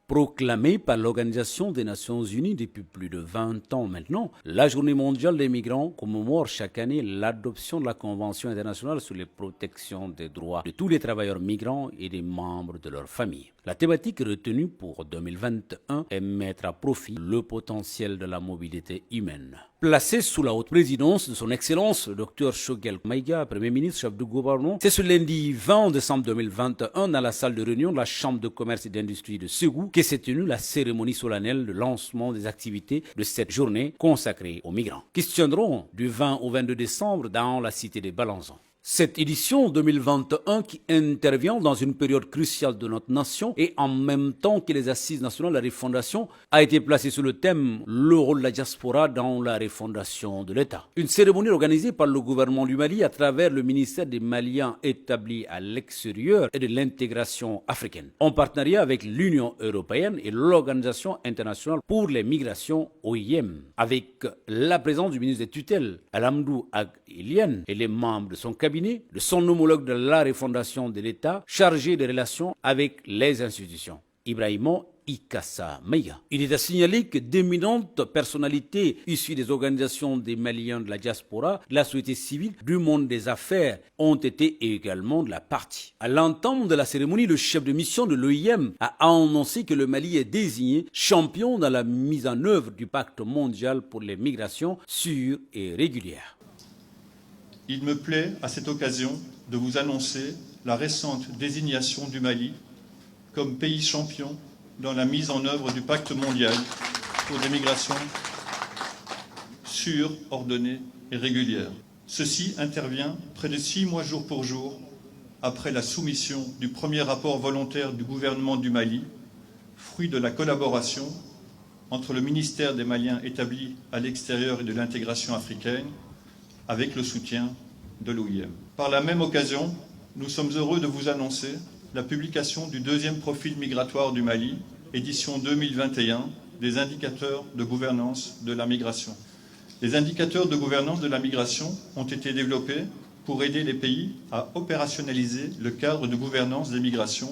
Proclamée par l'Organisation des Nations Unies depuis plus de 20 ans maintenant, la Journée mondiale des migrants commémore chaque année l'adoption de la Convention internationale sur les protections des droits de tous les travailleurs migrants et des membres de leur famille. La thématique retenue pour 2021 est mettre à profit le potentiel de la mobilité humaine. Placé sous la haute présidence de son Excellence, le Dr Choguel Maïga, Premier ministre, chef du gouvernement, c'est ce lundi 20 décembre 2021 dans la salle de réunion de la Chambre de commerce et d'industrie de Ségou que s'est tenue la cérémonie solennelle de lancement des activités de cette journée consacrée aux migrants, qui se tiendront du 20 au 22 décembre dans la cité des Balanzans. Cette édition 2021 qui intervient dans une période cruciale de notre nation et en même temps que les assises nationales de la refondation a été placée sous le thème « Le rôle de la diaspora dans la refondation de l'État ». Une cérémonie organisée par le gouvernement du Mali à travers le ministère des Maliens établis à l'extérieur et de l'intégration africaine, en partenariat avec l'Union européenne et l'Organisation internationale pour les migrations OIM, avec la présence du ministre des tutelles, Alamdou Ag Iliane, et les membres de son cabinet, de son homologue de la refondation de l'État chargé des relations avec les institutions, Ibrahima Ikassa Meya. Il est à signaler que d'éminentes personnalités issues des organisations des Maliens de la diaspora, de la société civile, du monde des affaires ont été également de la partie. À l'entame de la cérémonie, le chef de mission de l'OIM a annoncé que le Mali est désigné champion dans la mise en œuvre du pacte mondial pour les migrations sûres et régulières. Il me plaît, à cette occasion, de vous annoncer la récente désignation du Mali comme pays champion dans la mise en œuvre du pacte mondial pour des migrations sûres, ordonnées et régulières. Ceci intervient près de 6 mois jour pour jour après la soumission du premier rapport volontaire du gouvernement du Mali, fruit de la collaboration entre le ministère des Maliens établi à l'extérieur et de l'intégration africaine, avec le soutien de l'OIM. Par la même occasion, nous sommes heureux de vous annoncer la publication du deuxième profil migratoire du Mali, édition 2021, des indicateurs de gouvernance de la migration. Les indicateurs de gouvernance de la migration ont été développés pour aider les pays à opérationnaliser le cadre de gouvernance des migrations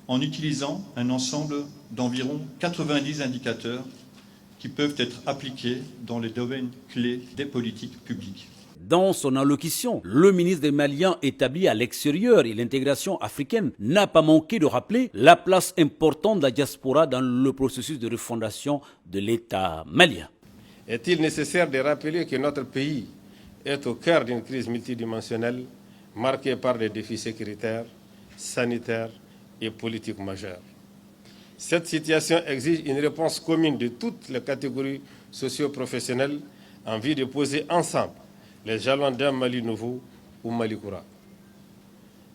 en utilisant un ensemble d'environ 90 indicateurs qui peuvent être appliqués dans les domaines clés des politiques publiques. Dans son allocution, le ministre des Maliens établi à l'extérieur et l'intégration africaine n'a pas manqué de rappeler la place importante de la diaspora dans le processus de refondation de l'État malien. Est-il nécessaire de rappeler que notre pays est au cœur d'une crise multidimensionnelle marquée par des défis sécuritaires, sanitaires et politiques majeurs? Cette situation exige une réponse commune de toutes les catégories socio-professionnelles en vue de poser ensemble les jalons d'un Mali nouveau ou Mali Koura.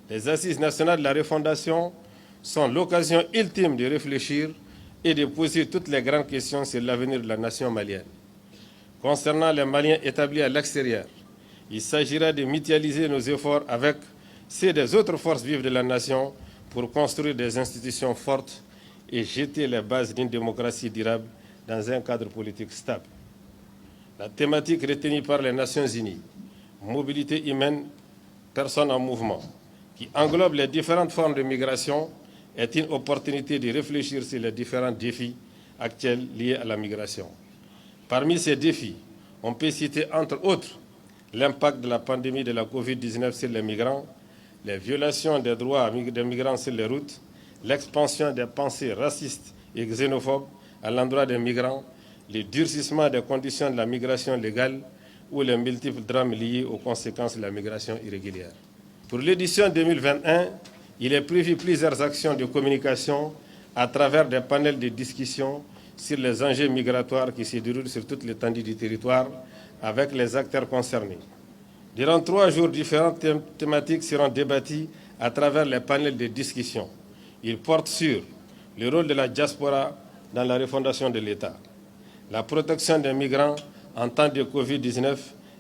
Les assises nationales de la refondation sont l'occasion ultime de réfléchir et de poser toutes les grandes questions sur l'avenir de la nation malienne. Concernant les Maliens établis à l'extérieur, il s'agira de mutualiser nos efforts avec ceux des autres forces vives de la nation pour construire des institutions fortes et jeter les bases d'une démocratie durable dans un cadre politique stable. La thématique retenue par les Nations Unies, mobilité humaine, personnes en mouvement, qui englobe les différentes formes de migration, est une opportunité de réfléchir sur les différents défis actuels liés à la migration. Parmi ces défis, on peut citer entre autres l'impact de la pandémie de la Covid-19 sur les migrants, les violations des droits des migrants sur les routes, l'expansion des pensées racistes et xénophobes à l'endroit des migrants, le durcissement des conditions de la migration légale ou les multiples drames liés aux conséquences de la migration irrégulière. Pour l'édition 2021, il est prévu plusieurs actions de communication à travers des panels de discussion sur les enjeux migratoires qui se déroulent sur toute l'étendue du territoire avec les acteurs concernés. Durant 3 jours, différentes thématiques seront débattues à travers les panels de discussion. Ils portent sur le rôle de la diaspora dans la refondation de l'État, la protection des migrants en temps de Covid-19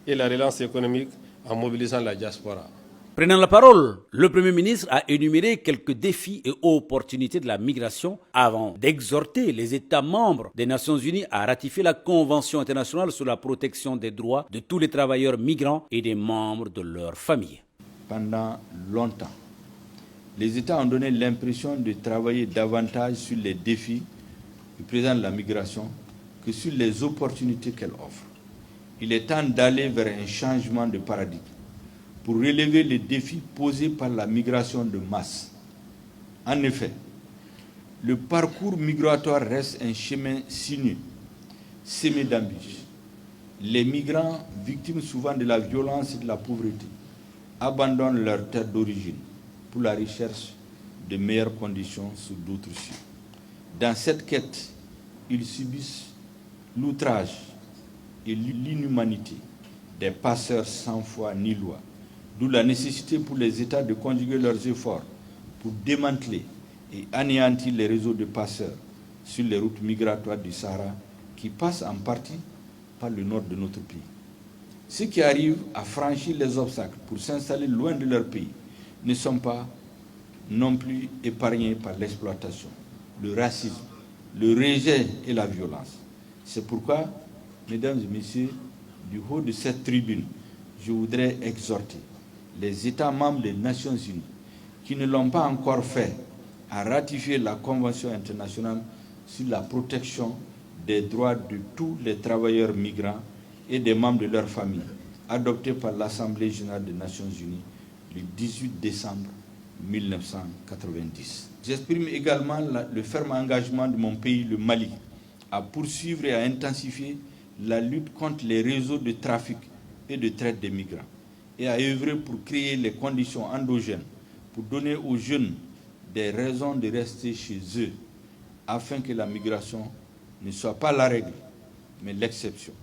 et la relance économique en mobilisant la diaspora. Prenant la parole, le Premier ministre a énuméré quelques défis et opportunités de la migration avant d'exhorter les États membres des Nations Unies à ratifier la Convention internationale sur la protection des droits de tous les travailleurs migrants et des membres de leur famille. Pendant longtemps, les États ont donné l'impression de travailler davantage sur les défis qui présentent la migration que sur les opportunités qu'elle offre. Il est temps d'aller vers un changement de paradigme pour relever les défis posés par la migration de masse. En effet, le parcours migratoire reste un chemin sinueux, semé d'embûches. Les migrants, victimes souvent de la violence et de la pauvreté, abandonnent leur terre d'origine pour la recherche de meilleures conditions sous d'autres cieux. Dans cette quête, ils subissent l'outrage et l'inhumanité des passeurs sans foi ni loi, d'où la nécessité pour les États de conjuguer leurs efforts pour démanteler et anéantir les réseaux de passeurs sur les routes migratoires du Sahara qui passent en partie par le nord de notre pays. Ceux qui arrivent à franchir les obstacles pour s'installer loin de leur pays ne sont pas non plus épargnés par l'exploitation, le racisme, le rejet et la violence. C'est pourquoi, mesdames et messieurs, du haut de cette tribune, je voudrais exhorter les États membres des Nations Unies qui ne l'ont pas encore fait à ratifier la Convention internationale sur la protection des droits de tous les travailleurs migrants et des membres de leur famille, adoptée par l'Assemblée générale des Nations Unies le 18 décembre 1990. J'exprime également le ferme engagement de mon pays, le Mali, à poursuivre et à intensifier la lutte contre les réseaux de trafic et de traite des migrants et à œuvrer pour créer les conditions endogènes pour donner aux jeunes des raisons de rester chez eux afin que la migration ne soit pas la règle, mais l'exception.